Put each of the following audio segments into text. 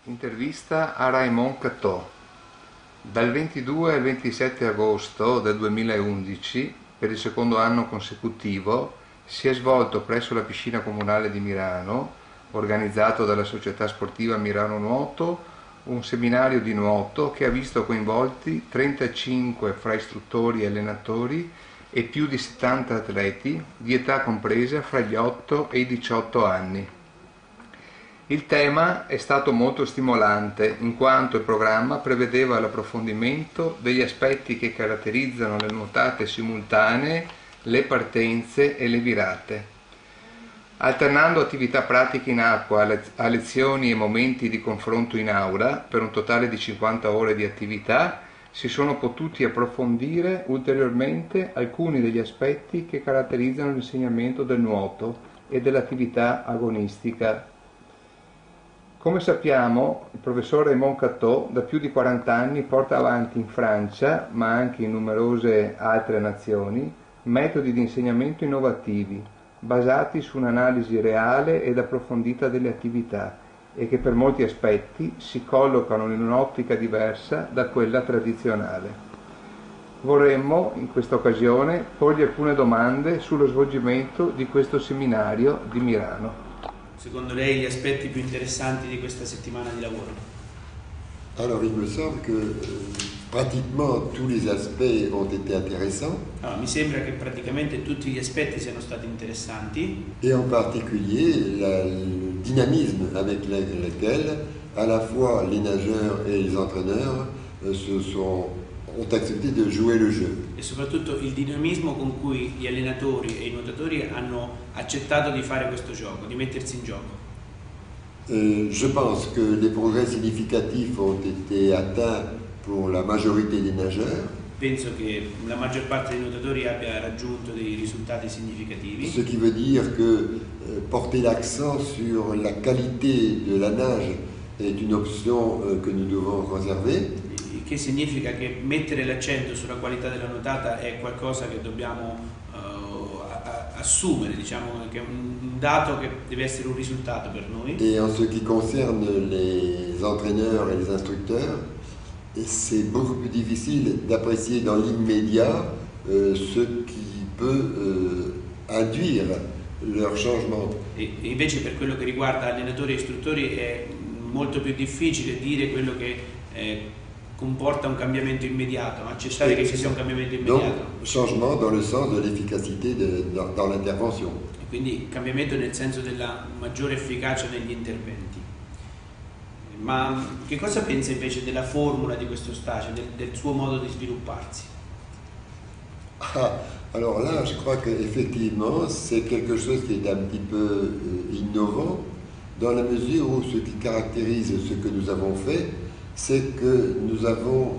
Intervista a Raymond Queteau. Dal 22 al 27 agosto del 2011, per il secondo anno consecutivo, si è svolto presso la piscina comunale di Mirano, organizzato dalla società sportiva Mirano Nuoto, un seminario di nuoto che ha visto coinvolti 35 fra istruttori e allenatori e più di 70 atleti di età compresa fra gli 8 e i 18 anni. Il tema è stato molto stimolante in quanto il programma prevedeva l'approfondimento degli aspetti che caratterizzano le nuotate simultanee, le partenze e le virate. Alternando attività pratiche in acqua a lezioni e momenti di confronto in aula, per un totale di 50 ore di attività, si sono potuti approfondire ulteriormente alcuni degli aspetti che caratterizzano l'insegnamento del nuoto e dell'attività agonistica. Come sappiamo, il professor Raymond Queteau da più di 40 anni porta avanti in Francia, ma anche in numerose altre nazioni, metodi di insegnamento innovativi, basati su un'analisi reale ed approfondita delle attività e che per molti aspetti si collocano in un'ottica diversa da quella tradizionale. Vorremmo, in questa occasione, porgli alcune domande sullo svolgimento di questo seminario di Mirano. Secondo lei gli aspetti più interessanti di questa settimana di lavoro? Alors il me semble que pratiquement tous les aspects ont été intéressants. Allora, mi sembra che praticamente tutti gli aspetti siano stati interessanti. Et en particulier le dynamisme avec lequel à la fois les nageurs et les entraîneurs ont accepté de jouer le jeu. E soprattutto il dinamismo con cui gli allenatori e i nuotatori hanno accettato di fare questo gioco, di mettersi in gioco. Je pense que les progrès significatifs ont été atteints pour la majorité des nageurs. Penso che la maggior parte dei nuotatori abbia raggiunto dei risultati significativi. Ce qui veut dire que porter l'accent sur la qualité de la nage est une option que nous devons conserver. Che significa che mettere l'accento sulla qualità della nuotata è qualcosa che dobbiamo assumere, diciamo che è un dato che deve essere un risultato per noi. Et en ce qui concerne les entraîneurs et les instructeurs, c'est beaucoup plus difficile d'apprécier dans l'immédiat ce qui peut induire leur changement. E invece per quello che riguarda allenatori e istruttori è molto più difficile dire quello che comporta un cambiamento immediato, accettare che ci sia un cambiamento immediato. Donc, changement dans le sens de l'efficacité dans l'intervention. E quindi cambiamento nel senso della maggiore efficacia negli interventi. Ma che cosa pensa invece della formula di questo stage, del suo modo di svilupparsi? Alors là, je crois qu'effectivement, c'est quelque chose qui est un petit peu innovant, dans la mesure où ce qui caractérise ce que nous avons fait, c'est que nous avons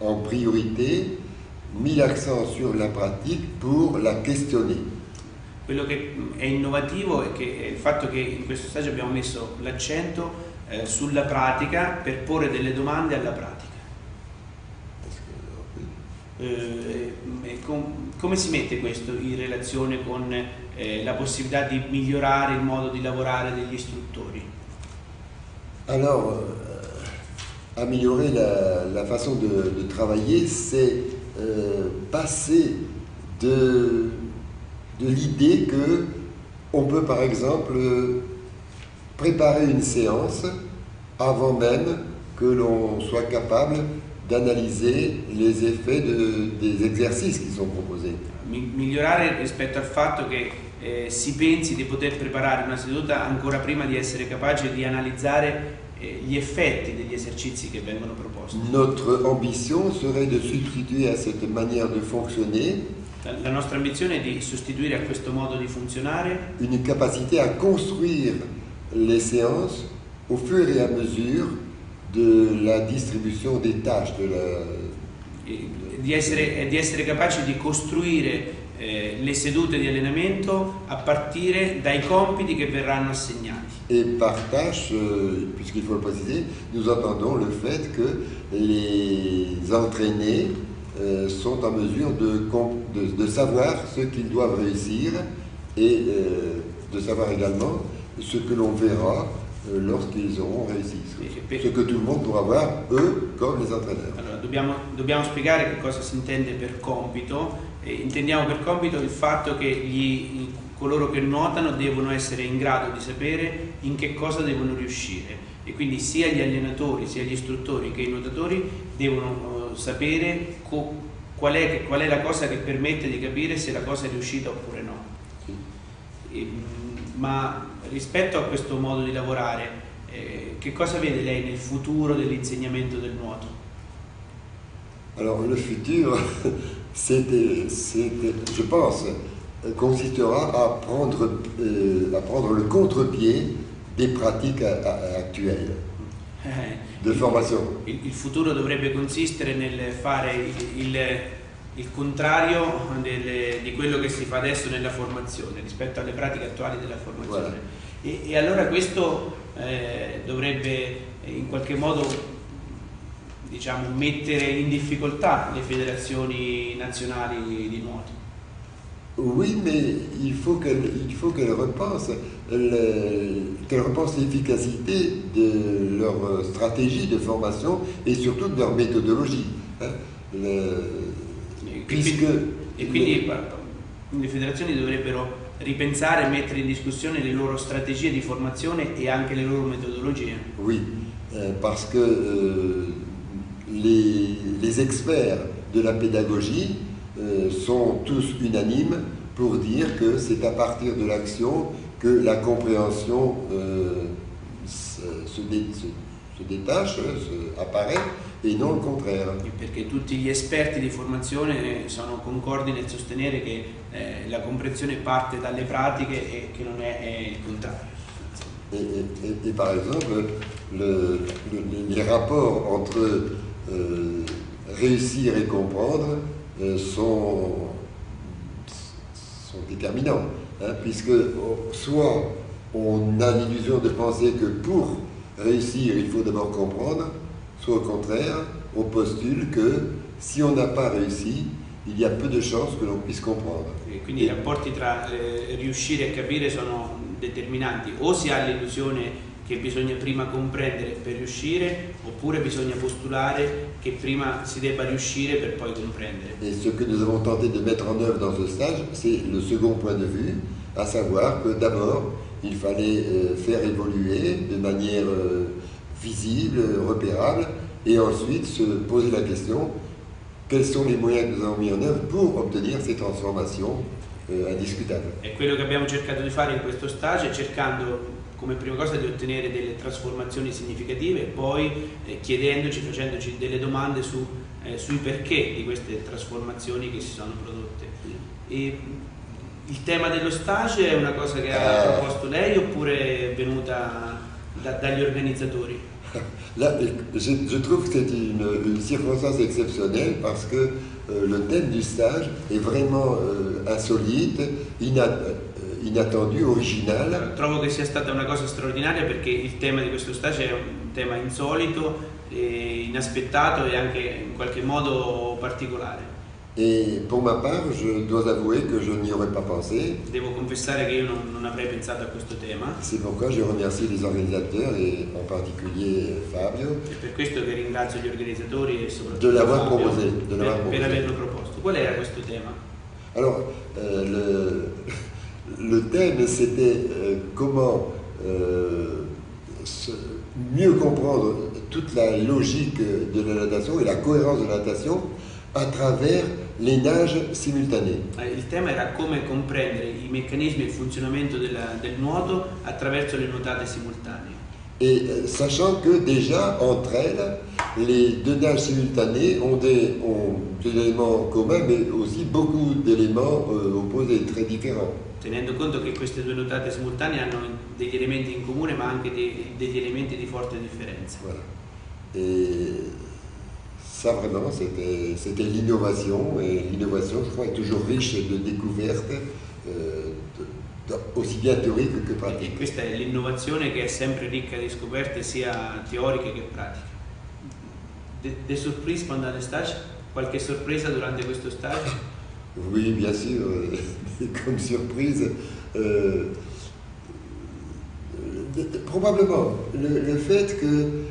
en priorité mis l'accent sur la pratique pour la questionner. Quello che è innovativo è il fatto che in questo stage abbiamo messo l'accento sulla pratica per porre delle domande alla pratica. Come si mette questo in relazione con la possibilità di migliorare il modo di lavorare degli istruttori? Alors, améliorer la façon de travailler, c'est passer de l'idée que on peut par exemple préparer une séance avant même que l'on soit capable d'analyser les effets des exercices qui sont proposés. Migliorare rispetto al fatto che si pensi di poter preparare una seduta ancora prima di essere capace di analizzare gli effetti degli esercizi che vengono proposti. Notre ambition serait de substituer à cette manière de fonctionner la nostra ambizione è di sostituire a questo modo di funzionare une capacité à construire les séances au fur et à mesure de la distribution des tâches di essere capaci di costruire le sedute di allenamento a partire dai compiti che verranno assegnati. Et par tâche, puisqu'il faut le préciser, nous entendons le fait que les entraînés sont en mesure de savoir ce qu'ils doivent réussir et de savoir également ce que l'on verra lorsqu'ils auront réussi. Ce que tout le monde pourra voir, eux, comme les entraîneurs. Allora, dobbiamo spiegare che cosa si intende per compito. Intendiamo per compito il fatto che coloro che nuotano devono essere in grado di sapere in che cosa devono riuscire, e quindi sia gli allenatori, sia gli istruttori che i nuotatori devono sapere qual è la cosa che permette di capire se la cosa è riuscita oppure no. Ma rispetto a questo modo di lavorare, che cosa vede lei nel futuro dell'insegnamento del nuoto? Alors le futur, je pense, consistera à prendre le contre-pied des pratiques actuelles de formation. Il futuro dovrebbe consistere nel fare il contrario di quello che si fa adesso nella formazione rispetto alle pratiche attuali della formazione. Voilà. E allora questo dovrebbe in qualche modo, diciamo, mettere in difficoltà le federazioni nazionali di nuoto. Oui, mais il faut qu'elles repensent l'efficacité de leur stratégie de formation et surtout de leur méthodologie. Quindi le federazioni dovrebbero ripensare e mettere in discussione le loro strategie di formazione e anche le loro metodologie. Oui, parce que les experts de la pédagogie sont tous unanimes pour dire que c'est à partir de l'action que la compréhension se détache, apparaît, et non il contraire. Perché tutti gli esperti di formazione sono concordi nel sostenere che la comprensione parte dalle pratiche e che non è il contrario. Et par exemple, les rapports entre réussir et comprendre sont déterminants, puisque soit on a l'illusion de penser que pour réussir il faut d'abord comprendre, soit au contraire on postule que si on n'a pas réussi il y a peu de chances que l'on puisse comprendre. E quindi i rapporti tra riuscire a capire sono determinanti: o si ha l'illusione che bisogna prima comprendere per riuscire, oppure bisogna postulare che prima si debba riuscire per poi comprendere. Et ce que nous avons tenté de mettre en œuvre dans ce stage, c'est le second point de vue, à savoir que d'abord il fallait faire évoluer de manière visible, repérable, et ensuite se poser la question: quels sont les moyens que nous avons mis en œuvre pour obtenir ces transformations indiscutables? È quello che abbiamo cercato di fare in questo stage, cercando come prima cosa di ottenere delle trasformazioni significative e poi chiedendoci, facendoci delle domande sui perché di queste trasformazioni che si sono prodotte. E il tema dello stage è una cosa che ha proposto lei oppure è venuta dagli organizzatori? Là, je trouve que c'est une circonstance exceptionnelle parce que le thème du stage est vraiment insolite, inattendu, original. Trovo che sia stata una cosa straordinaria perché il tema di questo stage è un tema insolito, inaspettato e anche in qualche modo particolare. Et pour ma part, je dois avouer que je n'y aurais pas pensé. Devo confessare che io non avrei pensato a questo tema. C'est pourquoi je remercie les organisateurs et en particulier Fabio. È per questo che ringrazio gli organizzatori e soprattutto de l'avoir Fabio proposé, per averlo proposto. Qual era questo tema? Alors, le thème c'était comment mieux comprendre toute la logique de la natation et la cohérence de la natation à travers les nages simultanés. Il tema era come comprendere i meccanismi e il funzionamento del nuoto attraverso le nuotate simultanee. Et sachant que déjà entre elles, les deux nages simultanés ont des éléments communs, mais aussi beaucoup d'éléments opposés, très différents. Tenendo conto che queste due nuotate simultanee hanno degli elementi in comune, ma anche degli elementi di forte differenza. Voilà. Et ça vraiment, c'était l'innovation, et l'innovation, je crois, est toujours riche de découvertes, aussi bien théoriques que pratiques. E questa è l'innovazione che è sempre ricca di scoperte sia teoriche che pratiche. Des surprises pendant le stage? Qualche sorpresa durante questo stage? Oui, bien sûr. Comme surprise, Probablement. Le fait que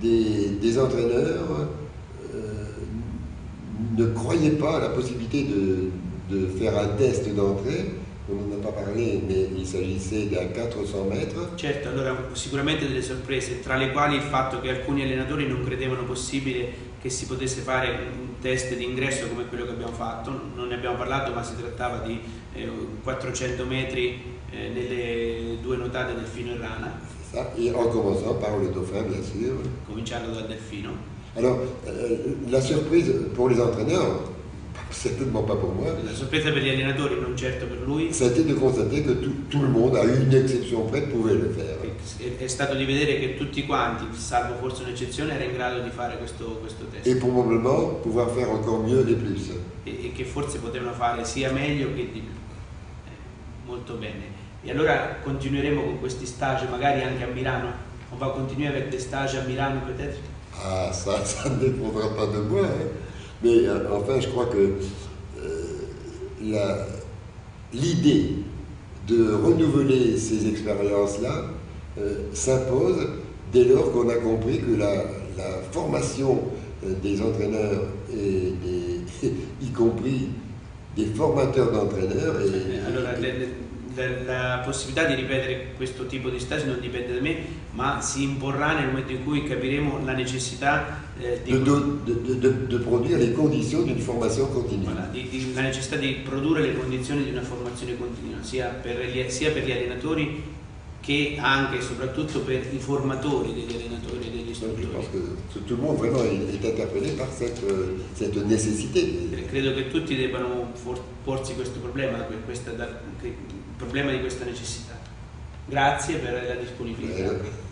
des entraîneurs ne croyaient pas à la possibilité de faire un test d'entrée. On n'en a pas parlé, mais il s'agissait d'à 400 mètres. Certo, allora sicuramente delle sorprese, tra le quali il fatto che alcuni allenatori non credevano possibile che si potesse fare un test di ingresso come quello che abbiamo fatto. Non ne abbiamo parlato, ma si trattava di 400 metri nelle due nuotate Delfino e Rana. Et en commençant par le dauphin, bien sûr. Cominciando dal Delfino. Alors, la surprise pour les entraîneurs, certainement pas pour moi, La sorpresa per gli allenatori, non certo per lui, ça a été de constater que tout le monde, à une exception près, pouvait le faire. è stato di vedere che tutti quanti, salvo forse un'eccezione, era in grado di fare questo Et test probablement pouvoir faire encore mieux et plus. e che forse potevano fare sia meglio che di più. Molto bene. Et allora continueremo con questi stage, magari anche a Milano. On va continuer avec des stages à Milano peut-être. Ah, ça ne dépendra pas de moi. Hein. Mais enfin, je crois que l'idée de renouveler ces expériences-là s'impose dès lors qu'on a compris que la formation des entraîneurs, y compris des formateurs d'entraîneurs... Allora, la possibilità di ripetere questo tipo di stage non dipende da me, ma si imporrà nel momento in cui capiremo la necessità de produire les conditions d'une formation continue. Voilà, la necessità di produrre le condizioni di una formazione continua, sia per gli allenatori che anche e soprattutto per i formatori degli allenatori e degli istruttori. Je pense que tout le monde vraiment est interpellé par cette nécessité. Credo che tutti debbano porsi questo problema, il problema di questa necessità. Grazie per la disponibilità.